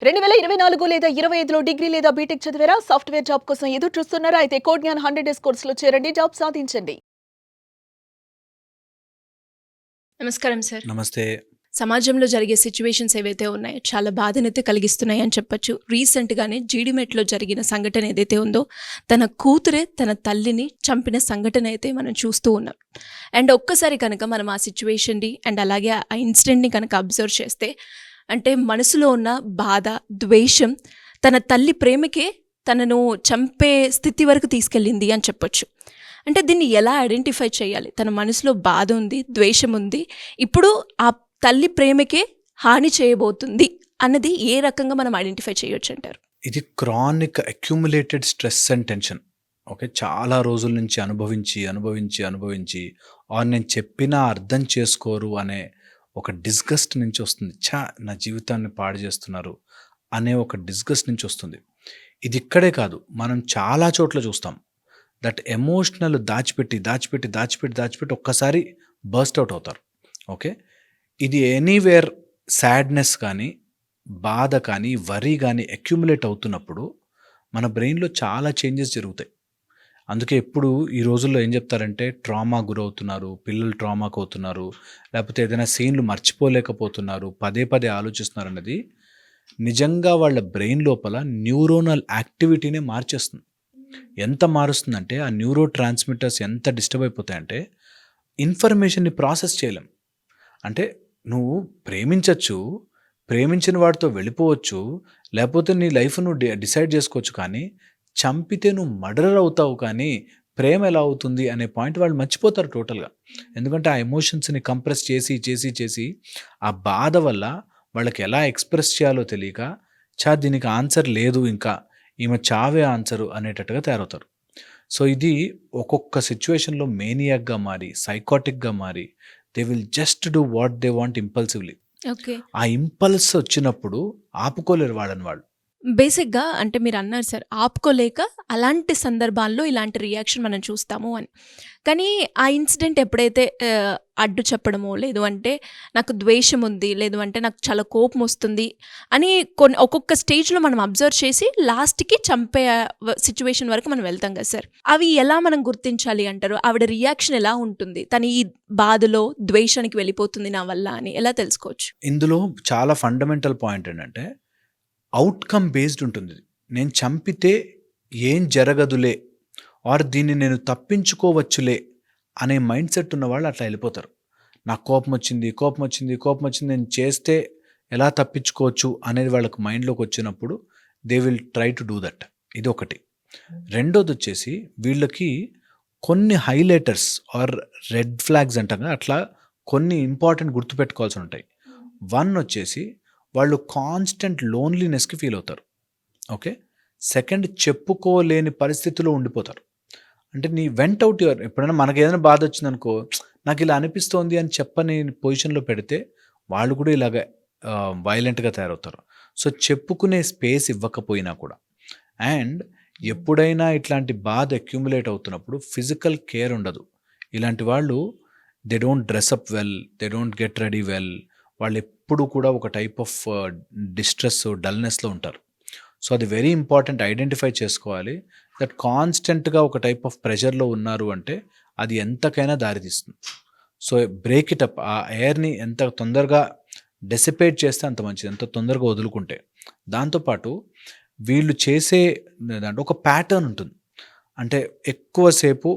2024 లేదా 25లో డిగ్రీ లేదా బీటెక్ చదివారా? సాఫ్ట్‌వేర్ జాబ్ కోసం ఎదురు చూస్తున్నారా? అయితే కోడ్ జ్ఞాన్ 100 డేస్ కోర్సులో చేరండి. జాబ్ సాధించండి. నమస్కారం సార్. నమస్తే. సమాజంలో జరిగే సిట్యుయేషన్స్ ఏవైతే ఉన్నాయో చాలా బాధనైతే కలిగిస్తున్నాయి అని చెప్పొచ్చు. రీసెంట్‌గానే జీడిమెట్‌లో జరిగిన సంఘటన ఏదైతే ఉందో, తన కూతురే తన తల్లిని చంపిన సంఘటన అయితే మనం చూస్తూ ఉన్నాం. అండ్ ఒక్కసారి కనుక మనం ఆ సిట్యుయేషన్‌ని అండ్ అలాగే ఆ ఇన్సిడెంట్‌ని కనుక అబ్జర్వ్ చేస్తే, అంటే మనసులో ఉన్న బాధ, ద్వేషం తన తల్లి ప్రేమకే తనను చంపే స్థితి వరకు తీసుకెళ్ళింది అని చెప్పొచ్చు. అంటే దీన్ని ఎలా ఐడెంటిఫై చేయాలి? తన మనసులో బాధ ఉంది, ద్వేషం ఉంది. ఇప్పుడు ఆ తల్లి ప్రేమకే హాని చేయబోతుంది అన్నది ఏ రకంగా మనం ఐడెంటిఫై చేయొచ్చు అంటారు? ఇది chronic accumulated stress and tension. Okay. చాలా రోజుల నుంచి అనుభవించి నేను చెప్పినా అర్థం చేసుకోరు అనే ఒక డిస్గస్ట్ నుంచి వస్తుంది. నా జీవితాన్ని పాడు చేస్తున్నారు అనే ఒక డిస్గస్ట్ నుంచి వస్తుంది. ఇది ఇక్కడే కాదు, మనం చాలా చోట్ల చూస్తాం. దట్ ఎమోషనల్ దాచిపెట్టి ఒక్కసారి బర్స్ట్ అవుట్ అవుతారు. ఓకే. ఇది ఎనీవేర్ సాడ్నెస్ కానీ, బాధ కానీ, వరీ కానీ అక్యుములేట్ అవుతున్నప్పుడు మన బ్రెయిన్లో చాలా చేంజెస్ జరుగుతాయి. అందుకే ఎప్పుడు ఈ రోజుల్లో ఏం చెప్తారంటే ట్రామా గురవుతున్నారు, పిల్లలు ట్రామాకు అవుతున్నారు, లేకపోతే ఏదైనా సీన్లు మర్చిపోలేకపోతున్నారు, పదే పదే ఆలోచిస్తున్నారు అన్నది నిజంగా వాళ్ళ బ్రెయిన్ లోపల న్యూరోనల్ యాక్టివిటీనే మార్చేస్తుంది. ఎంత మారుస్తుందంటే ఆ న్యూరో ట్రాన్స్మిటర్స్ ఎంత డిస్టర్బ్ అయిపోతాయంటే ఇన్ఫర్మేషన్ని ప్రాసెస్ చేయలేం. అంటే నువ్వు ప్రేమించిన వాడితో వెళ్ళిపోవచ్చు, లేకపోతే నీ లైఫ్ నువ్వు డిసైడ్ చేసుకోవచ్చు, కానీ చంపితే నువ్వు మర్డరర్ అవుతావు, కానీ ప్రేమ ఎలా అవుతుంది అనే పాయింట్ వాళ్ళు మర్చిపోతారు టోటల్గా. ఎందుకంటే ఆ ఎమోషన్స్ని కంప్రెస్ చేసి ఆ బాధ వల్ల వాళ్ళకి ఎలా ఎక్స్ప్రెస్ చేయాలో తెలియక దీనికి ఆన్సర్ లేదు, ఇంకా ఈమె చావే ఆన్సరు అనేటట్టుగా తయారవుతారు. సో ఇది ఒక్కొక్క సిచ్యువేషన్లో మేనియాక్గా మారి, సైకాటిక్గా మారి, they will just do what they want impulsively. Okay. ఆ ఇంపల్స్ వచ్చినప్పుడు ఆపుకోలేరు వాళ్ళని వాళ్ళు. బేసిక్‌గా అంటే మీరన్నారు సార్, ఆపుకోలేక అలాంటి సందర్భాల్లో ఇలాంటి రియాక్షన్ మనం చూస్తాము అని. కానీ ఆ ఇన్సిడెంట్ ఎప్పుడైతే అడ్డు చెప్పడమో, లేదు అంటే నాకు ద్వేషం ఉంది, లేదు అంటే నాకు చాలా కోపమొస్తుంది అని ఒక్కొక్క స్టేజ్‌లో మనం అబ్జర్వ్ చేసి లాస్ట్‌కి చంపే సిట్యుయేషన్ వరకు మనం వెళ్తాం కదా సార్. అవి ఎలా మనం గుర్తించాలి అంటారు? ఆవిడ రియాక్షన్ ఎలా ఉంటుంది? తను ఈ బాధలో ద్వేషానికి వెళ్ళిపోతుంది నా వల్ల అని ఎలా తెలుసుకోవచ్చు? ఇందులో చాలా ఫండమెంటల్ పాయింట్ ఏంటంటే అవుట్కమ్ బేస్డ్ ఉంటుంది. నేను చంపితే ఏం జరగదులే, ఆర్ దీన్ని నేను తప్పించుకోవచ్చులే అనే మైండ్ సెట్ ఉన్న వాళ్ళు అట్లా వెళ్ళిపోతారు. నాకు కోపం వచ్చింది, నేను చేస్తే ఎలా తప్పించుకోవచ్చు అనేది వాళ్ళకి మైండ్లోకి వచ్చినప్పుడు they will try to do that. ఇది ఒకటి. రెండోది వచ్చేసి వీళ్ళకి కొన్ని హైలైటర్స్ ఆర్ రెడ్ ఫ్లాగ్స్ అంటాం కదా, అట్లా కొన్ని ఇంపార్టెంట్ గుర్తుపెట్టుకోవాల్సి ఉంటాయి. వన్ వచ్చేసి వాళ్ళు కాన్స్టెంట్ లోన్లీనెస్కి ఫీల్ అవుతారు. ఓకే. సెకండ్, చెప్పుకోలేని పరిస్థితిలో ఉండిపోతారు. అంటే నీ వెంట్ అవుట్ యువర్, ఎప్పుడైనా మనకి ఏదైనా బాధ వచ్చిందనుకో, నాకు ఇలా అనిపిస్తోంది అని చెప్పని పొజిషన్లో పెడితే వాళ్ళు కూడా ఇలాగ వైలెంట్గా తయారవుతారు. సో చెప్పుకునే స్పేస్ ఇవ్వకపోయినా కూడా. అండ్ ఎప్పుడైనా ఇట్లాంటి బాధ అక్యుములేట్ అవుతున్నప్పుడు ఫిజికల్ కేర్ ఉండదు. ఇలాంటి వాళ్ళు they don't dress up well, they don't get ready well. వాళ్ళు ఎప్పుడు కూడా ఒక టైప్ ఆఫ్ డిస్ట్రెస్, డల్నెస్లో ఉంటారు. సో అది వెరీ ఇంపార్టెంట్, ఐడెంటిఫై చేసుకోవాలి. దట్ కాన్స్టెంట్గా ఒక టైప్ ఆఫ్ ప్రెషర్లో ఉన్నారు అంటే అది ఎంతకైనా దారితీస్తుంది. So break it up. ఆ ఎయిర్ని ఎంత తొందరగా డెసిపేట్ చేస్తే అంత మంచిది, ఎంత తొందరగా వదులుకుంటే. దాంతోపాటు వీళ్ళు చేసే దాంట్లో ఒక ప్యాటర్న్ ఉంటుంది. అంటే ఎక్కువసేపు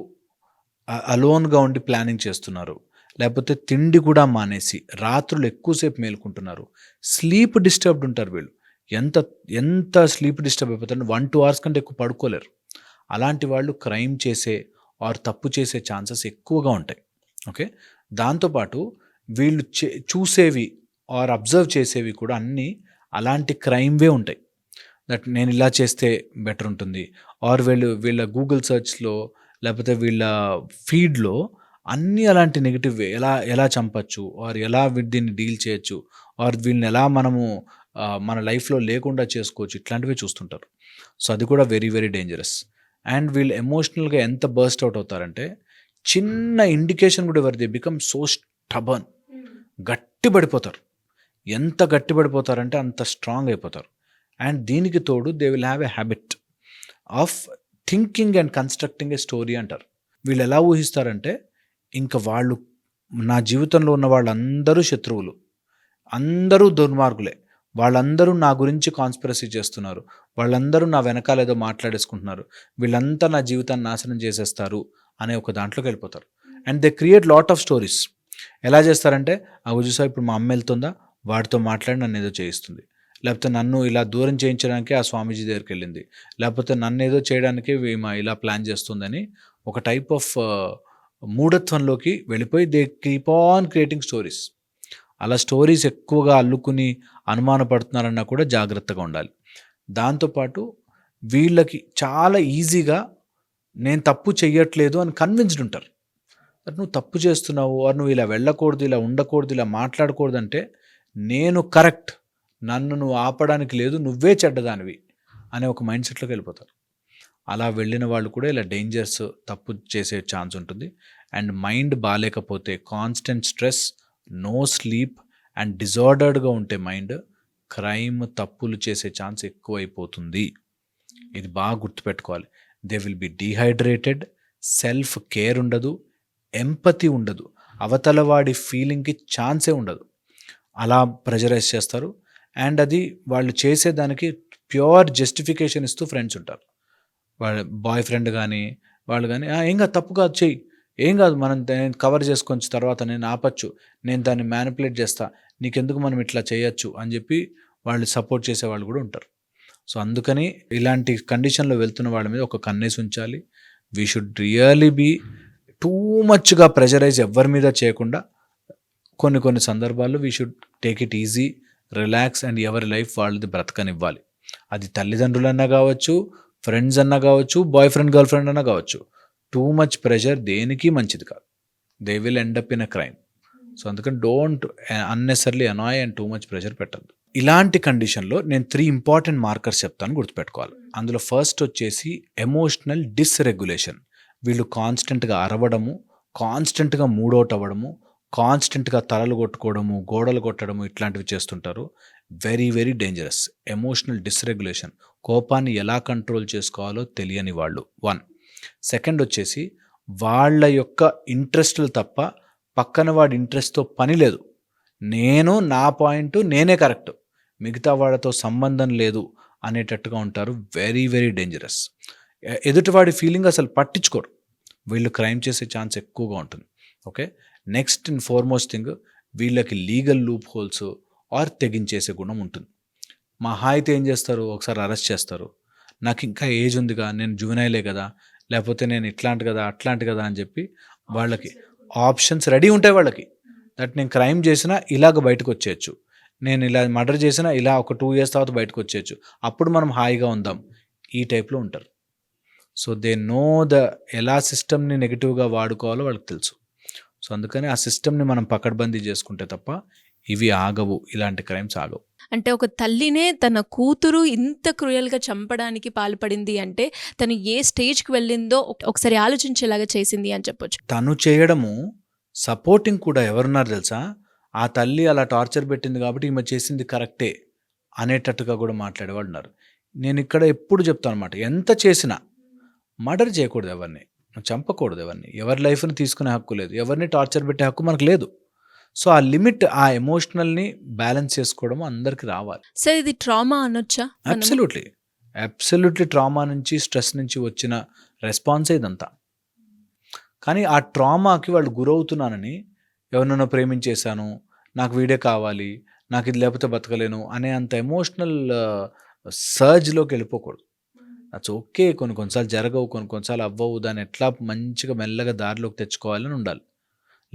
అలోన్గా ఉండి ప్లానింగ్ చేస్తున్నారు, లేకపోతే తిండి కూడా మానేసి రాత్రులు ఎక్కువసేపు మేలుకుంటున్నారు, స్లీప్ డిస్టర్బ్డ్ ఉంటారు వీళ్ళు. ఎంత స్లీప్ డిస్టర్బ్ అయిపోతారు, 1-2 hours కంటే ఎక్కువ పడుకోలేరు. అలాంటి వాళ్ళు క్రైమ్ చేసే ఆర్ తప్పు చేసే ఛాన్సెస్ ఎక్కువగా ఉంటాయి. ఓకే. దాంతోపాటు వీళ్ళు చూసేవి ఆర్ అబ్జర్వ్ చేసేవి కూడా అన్నీ అలాంటి క్రైమ్వే ఉంటాయి. దట్ నేను ఇలా చేస్తే బెటర్ ఉంటుంది, ఆర్ వీళ్ళ గూగుల్ సెర్చ్లో లేకపోతే వీళ్ళ ఫీడ్లో అన్నీ అలాంటి నెగిటివ్, ఎలా చంపచ్చు, ఆర్ ఎలా దీన్ని డీల్ చేయొచ్చు, ఆర్ వీళ్ళని ఎలా మనము మన లైఫ్లో లేకుండా చేసుకోవచ్చు, ఇట్లాంటివి చూస్తుంటారు. సో అది కూడా వెరీ వెరీ డేంజరస్. అండ్ వీళ్ళు ఎమోషనల్గా ఎంత బర్స్ట్ అవుట్ అవుతారంటే చిన్న ఇండికేషన్ కూడా ఎవరు, దే బికమ్ సో స్టబర్న్, గట్టి పడిపోతారు. ఎంత గట్టి పడిపోతారంటే అంత స్ట్రాంగ్ అయిపోతారు. అండ్ దీనికి తోడు they will have a habit of thinking and constructing a story అంటారు. వీళ్ళు ఎలా ఊహిస్తారంటే ఇంకా వాళ్ళు, నా జీవితంలో ఉన్న వాళ్ళందరూ శత్రువులు, అందరూ దుర్మార్గులే, వాళ్ళందరూ నా గురించి కాన్స్పిరసీ చేస్తున్నారు, వాళ్ళందరూ నా వెనకాల ఏదో మాట్లాడేసుకుంటున్నారు, వీళ్ళంతా నా జీవితాన్ని నాశనం చేసేస్తారు అనే ఒక దాంట్లోకి వెళ్ళిపోతారు. And they create lot of stories. ఎలా చేస్తారంటే, చూసా ఇప్పుడు మా అమ్మ వెళ్తుందా, వాడితో మాట్లాడి నన్ను ఏదో చేయిస్తుంది, లేకపోతే నన్ను ఇలా దూరం చేయించడానికి ఆ స్వామీజీ దగ్గరికి వెళ్ళింది, లేకపోతే నన్ను ఏదో చేయడానికి ఇలా ప్లాన్ చేస్తుందని ఒక టైప్ ఆఫ్ మూఢత్వంలోకి వెళ్ళిపోయి they keep on creating stories. అలా స్టోరీస్ ఎక్కువగా అల్లుకుని అనుమానపడుతున్నారన్నా కూడా జాగ్రత్తగా ఉండాలి. దాంతోపాటు వీళ్ళకి చాలా ఈజీగా నేను తప్పు చెయ్యట్లేదు అని కన్విన్స్డ్ ఉంటారు. నువ్వు తప్పు చేస్తున్నావు, నువ్వు ఇలా వెళ్ళకూడదు, ఇలా ఉండకూడదు, ఇలా మాట్లాడకూడదు అంటే నేను కరెక్ట్, నన్ను నువ్వు ఆపడానికి లేదు, నువ్వే చెడ్డదానివి అనే ఒక మైండ్ సెట్లోకి వెళ్ళిపోతారు. అలా వెళ్ళిన వాళ్ళు కూడా ఇలా డేంజర్స్, తప్పు చేసే ఛాన్స్ ఉంటుంది. అండ్ మైండ్ బాగాలేకపోతే, constant stress, no sleep and డిజార్డర్డ్గా ఉంటే మైండ్, క్రైమ్, తప్పులు చేసే ఛాన్స్ ఎక్కువైపోతుంది. ఇది బాగా గుర్తుపెట్టుకోవాలి. They will be dehydrated, self care ఉండదు, ఎంపతి ఉండదు, అవతల వాడి ఫీలింగ్కి ఛాన్సే ఉండదు. అలా ప్రెజరైజ్ చేస్తారు. అండ్ అది వాళ్ళు చేసేదానికి ప్యూర్ జస్టిఫికేషన్ ఇస్తూ ఫ్రెండ్స్ ఉంటారు. వాళ్ళ బాయ్ ఫ్రెండ్ కానీ వాళ్ళు కానీ, ఏం కాదు, తప్పు కాదు, చెయ్యి, ఏం కాదు, నేను కవర్ చేసుకొని తర్వాత నేను ఆపచ్చు, నేను దాన్ని మ్యానిపులేట్ చేస్తా, నీకెందుకు, మనం ఇట్లా చేయొచ్చు అని చెప్పి వాళ్ళు సపోర్ట్ చేసే వాళ్ళు కూడా ఉంటారు. సో అందుకని ఇలాంటి కండిషన్లో వెళ్తున్న వాళ్ళ మీద ఒక కన్నేసి ఉంచాలి. We should really be too మచ్గా ప్రెజరైజ్ ఎవరి మీద చేయకుండా, కొన్ని సందర్భాల్లో we should take it easy, relax and ఎవరి లైఫ్ వాళ్ళది బ్రతకనివ్వాలి. అది తల్లిదండ్రులన్నా కావచ్చు, ఫ్రెండ్స్ అన్నా కావచ్చు, బాయ్ ఫ్రెండ్ గర్ల్ ఫ్రెండ్ అన్నా కావచ్చు. టూ మచ్ ప్రెషర్ దేనికి మంచిది కాదు. They will end up in a crime. So అందుకని don't unnecessarily annoy and too much pressure పెట్టద్దు. ఇలాంటి కండిషన్లో నేను 3 ఇంపార్టెంట్ మార్కర్స్ చెప్తాను, గుర్తుపెట్టుకోవాలి. అందులో ఫస్ట్ వచ్చేసి ఎమోషనల్ డిస్రెగ్యులేషన్. వీళ్ళు కాన్స్టెంట్గా అరవడము, కాన్స్టెంట్గా మూడౌట్ అవ్వడము, కాన్స్టెంట్గా తలలు కొట్టుకోవడము, గోడలు కొట్టడము, ఇట్లాంటివి చేస్తుంటారు. Very very dangerous. Emotional dysregulation, కోపాన్ని ఎలా కంట్రోల్ చేసుకోవాలో తెలియని వాళ్ళు 1. సెకండ్ వచ్చేసి వాళ్ళ యొక్క ఇంట్రెస్ట్లు తప్ప పక్కన వాడి ఇంట్రెస్ట్తో పని లేదు, నేను నా పాయింట్ నేనే కరెక్ట్, మిగతా వాళ్ళతో సంబంధం లేదు అనేటట్టుగా ఉంటారు. Very very dangerous. ఎదుటివాడి ఫీలింగ్ అసలు పట్టించుకోరు. వీళ్ళు క్రైమ్ చేసే ఛాన్స్ ఎక్కువగా ఉంటుంది. Okay, next and foremost thing, వీళ్ళకి లీగల్ లూప్ హోల్స్ ఆర్ తెగించేసే గుణం ఉంటుంది. మహా అయితే ఏం చేస్తారు, ఒకసారి అరెస్ట్ చేస్తారు, నాకు ఇంకా ఏజ్ ఉందిగా, నేను జూనైలే కదా, లేకపోతే నేను ఇట్లాంటి కదా అట్లాంటి కదా అని చెప్పి వాళ్ళకి ఆప్షన్స్ రెడీ ఉంటాయి వాళ్ళకి. దట్ నేను క్రైమ్ చేసినా ఇలాగ బయటకు వచ్చేయచ్చు, నేను ఇలా మర్డర్ చేసినా ఇలా ఒక 2 years తర్వాత బయటకు వచ్చేయచ్చు, అప్పుడు మనం హాయిగా ఉందాం, ఈ టైప్లో ఉంటారు. సో దే నో ఎలా సిస్టమ్ని నెగిటివ్గా వాడుకోవాలో వాళ్ళకి తెలుసు. సో అందుకని ఆ సిస్టమ్ని మనం పకడ్బందీ చేసుకుంటే తప్ప ఇవి ఆగవు, ఇలాంటి క్రైమ్స్ ఆగవు. అంటే ఒక తల్లినే తన కూతురు ఇంత క్రూయల్గా చంపడానికి పాల్పడింది అంటే తను ఏ స్టేజ్కి వెళ్ళిందో ఒకసారి ఆలోచించేలాగా చేసింది అని చెప్పొచ్చు. తను చేయడము, సపోర్టింగ్ కూడా ఎవరున్నారు తెలుసా, ఆ తల్లి అలా టార్చర్ పెట్టింది కాబట్టి ఈమె చేసింది కరెక్టే అనేటట్టుగా కూడా మాట్లాడేవాళ్ళు ఉన్నారు. నేను ఇక్కడ ఎప్పుడు చెప్తాను అనమాట, ఎంత చేసినా మర్డర్ చేయకూడదు, ఎవరిని చంపకూడదు, ఎవరి లైఫ్ని తీసుకునే హక్కు లేదు, ఎవరిని టార్చర్ పెట్టే హక్కు మనకు లేదు. సో ఆ లిమిట్, ఆ ఎమోషనల్ని బ్యాలెన్స్ చేసుకోవడం అందరికి రావాలి. సార్ ఇది ట్రామా అనొచ్చా? అబ్సల్యూట్లీ ట్రామా నుంచి, స్ట్రెస్ నుంచి వచ్చిన రెస్పాన్సే ఇదంతా. కానీ ఆ ట్రామాకి వాళ్ళు గురవుతున్నానని, ఎవరినైనా ప్రేమించేశాను, నాకు వీడే కావాలి, నాకు ఇది లేకపోతే బతకలేను అనే అంత ఎమోషనల్ సర్జ్లోకి వెళ్ళిపోకూడదు. దట్స్ ఓకే, కొన్నిసార్లు జరగవు, కొన్నిసార్లు అవ్వవు, దాన్ని ఎట్లా మంచిగా మెల్లగా దారిలోకి తెచ్చుకోవాలని ఉండాలి.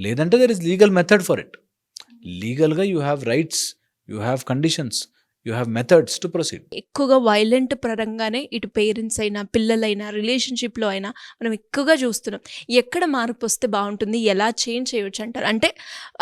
లేదంటే there is legal method for it. లీగల్గా you have rights, you have conditions, you have methods to proceed. ఎక్కువగా వైలెంట్ పరంగానే ఇటు పేరెంట్స్ అయినా, పిల్లలైనా, రిలేషన్షిప్లో అయినా మనం ఎక్కువగా చూస్తున్నాం. ఎక్కడ మార్పు వస్తే బాగుంటుంది, ఎలా చేంజ్ చేయవచ్చు అంటారు? అంటే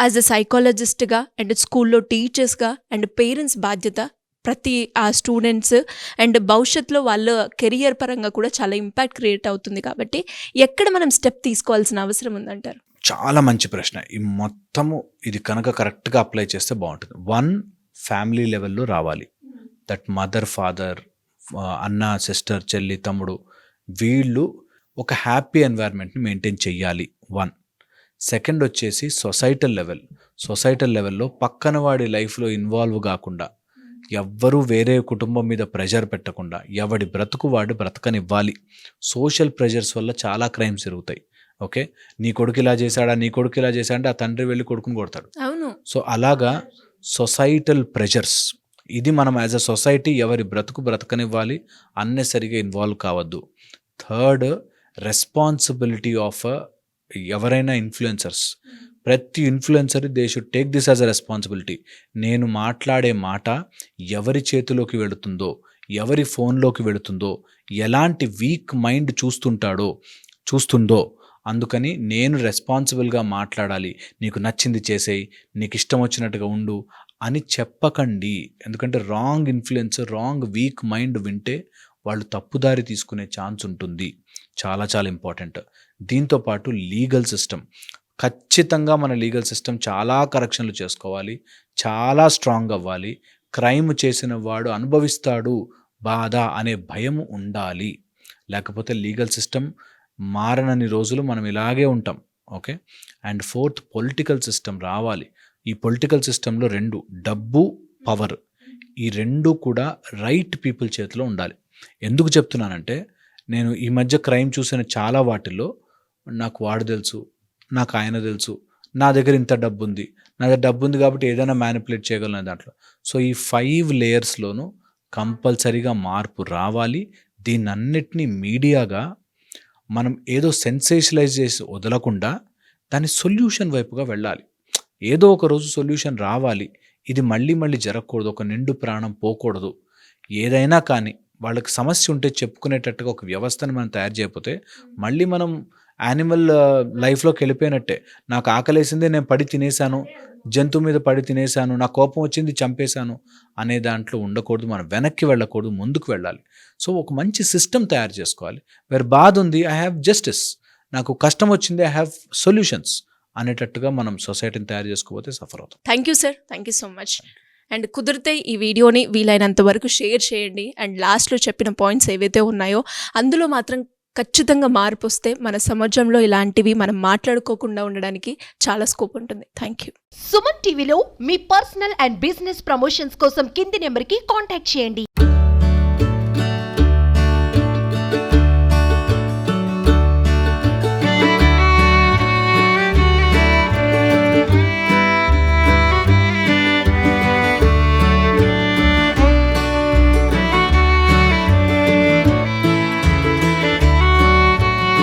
యాజ్ ఎ సైకాలజిస్ట్గా అండ్ స్కూల్లో టీచర్స్గా అండ్ పేరెంట్స్ బాధ్యత, ప్రతి ఆ స్టూడెంట్స్ అండ్ భవిష్యత్తులో వాళ్ళ కెరియర్ పరంగా కూడా చాలా ఇంపాక్ట్ క్రియేట్ అవుతుంది. కాబట్టి ఎక్కడ మనం స్టెప్ తీసుకోవాల్సిన అవసరం ఉందంటారు? చాలా మంచి ప్రశ్న. ఈ మొత్తము ఇది కనుక కరెక్ట్గా అప్లై చేస్తే బాగుంటుంది. 1, ఫ్యామిలీ లెవెల్లో రావాలి. దట్ మదర్ ఫాదర్, అన్న సిస్టర్, చెల్లి తమ్ముడు, వీళ్ళు ఒక హ్యాపీ ఎన్వైర్న్మెంట్ని మెయింటైన్ చెయ్యాలి. 1. సెకండ్ వచ్చేసి సొసైటల్ లెవెల్లో పక్కన వాడి లైఫ్లో ఇన్వాల్వ్ కాకుండా, ఎవ్వరూ వేరే కుటుంబం మీద ప్రెషర్ పెట్టకుండా ఎవడి బ్రతుకు వాడు బ్రతకనివ్వాలి. సోషల్ ప్రెషర్స్ వల్ల చాలా క్రైమ్స్ జరుగుతాయి. ఓకే, నీ కొడుకు ఇలా చేశాడంటే ఆ తండ్రి వెళ్ళి కొడుకుని కొడతాడు. అవును. సో అలాగా సొసైటల్ ప్రెషర్స్, ఇది మనం యాజ్ అ సొసైటీ ఎవరి బ్రతుకు బ్రతకనివ్వాలి, అన్నెసరిగా ఇన్వాల్వ్ కావద్దు. థర్డ్, రెస్పాన్సిబిలిటీ ఆఫ్ ఎవరైనా ఇన్ఫ్లుయెన్సర్స్, ప్రతి influencer they should take this as a responsibility. నేను మాట్లాడే మాట ఎవరి చేతిలోకి వెళుతుందో, ఎవరి ఫోన్లోకి వెళుతుందో, ఎలాంటి వీక్ మైండ్ చూస్తుందో, అందుకని నేను రెస్పాన్సిబుల్గా మాట్లాడాలి. నీకు నచ్చింది చేసేయి, నీకు ఇష్టం వచ్చినట్టుగా ఉండు అని చెప్పకండి. ఎందుకంటే wrong influence, wrong week mind వింటే వాళ్ళు తప్పుదారి తీసుకునే ఛాన్స్ ఉంటుంది. చాలా చాలా ఇంపార్టెంట్. దీంతోపాటు లీగల్ సిస్టమ్, ఖచ్చితంగా మన లీగల్ సిస్టమ్ చాలా కరెక్షన్లు చేసుకోవాలి, చాలా స్ట్రాంగ్ అవ్వాలి. క్రైమ్ చేసిన వాడు అనుభవిస్తాడు బాధ అనే భయం ఉండాలి. లేకపోతే లీగల్ సిస్టమ్ మారనని రోజులు మనం ఇలాగే ఉంటాం. Okay. And 4th, political system రావాలి. ఈ పొలిటికల్ సిస్టంలో 2, డబ్బు, పవర్, ఈ 2 కూడా రైట్ పీపుల్ చేతిలో ఉండాలి. ఎందుకు చెప్తున్నానంటే, నేను ఈ మధ్య క్రైమ్ చూసిన చాలా వాటిల్లో నాకు వాడు తెలుసు, నాకు ఆయన తెలుసు, నా దగ్గర ఇంత డబ్బు ఉంది, నా దగ్గర డబ్బు ఉంది కాబట్టి ఏదైనా మ్యానిపులేట్ చేయగలను దాంట్లో. సో ఈ 5 లేయర్స్లోనూ కంపల్సరీగా మార్పు రావాలి. దీన్నన్నిటినీ మీడియాగా మనం ఏదో సెన్సేషనలైజ్ చేసి వదలకుండా దాని సొల్యూషన్ వైపుగా వెళ్ళాలి. ఏదో ఒక రోజు సొల్యూషన్ రావాలి. ఇది మళ్ళీ జరగకూడదు, ఒక నిండు ప్రాణం పోకూడదు. ఏదైనా కానీ వాళ్ళకి సమస్య ఉంటే చెప్పుకునేటట్టుగా ఒక వ్యవస్థను మనం తయారు చేయకపోతే మళ్ళీ మనం యానిమల్ లైఫ్లోకి వెళ్ళిపోయినట్టే. నాకు ఆకలేసిందే, నేను పడి తినేశాను, జంతువు మీద పడి తినేశాను, నా కోపం వచ్చింది చంపేశాను అనే దాంట్లో ఉండకూడదు. మనం వెనక్కి వెళ్ళకూడదు, ముందుకు వెళ్ళాలి. సో ఒక మంచి సిస్టమ్ తయారు చేసుకోవాలి. వేరే బాధ ఉంది, ఐ హ్యావ్ జస్టిస్, నాకు కష్టం వచ్చింది, ఐ హ్యావ్ సొల్యూషన్స్ అనేటట్టుగా మనం సొసైటీని తయారు చేసుకోకపోతే సఫర్ అవుతాం. Thank you sir, thank you so much. And కుదిరితే ఈ వీడియోని వీలైనంత వరకు షేర్ చేయండి. అండ్ లాస్ట్లో చెప్పిన పాయింట్స్ ఏవైతే ఉన్నాయో అందులో మాత్రం ఖచ్చితంగా మార్పు వస్తే మన సమాజంలో ఇలాంటివి మనం మాట్లాడుకోకుండా ఉండడానికి చాలా స్కోప్ ఉంటుంది. Thank you. సుమన్ టీవీలో మీ పర్సనల్ అండ్ బిజినెస్ ప్రమోషన్స్ కోసం కింది నెంబర్కి కాంటాక్ట్ చేయండి.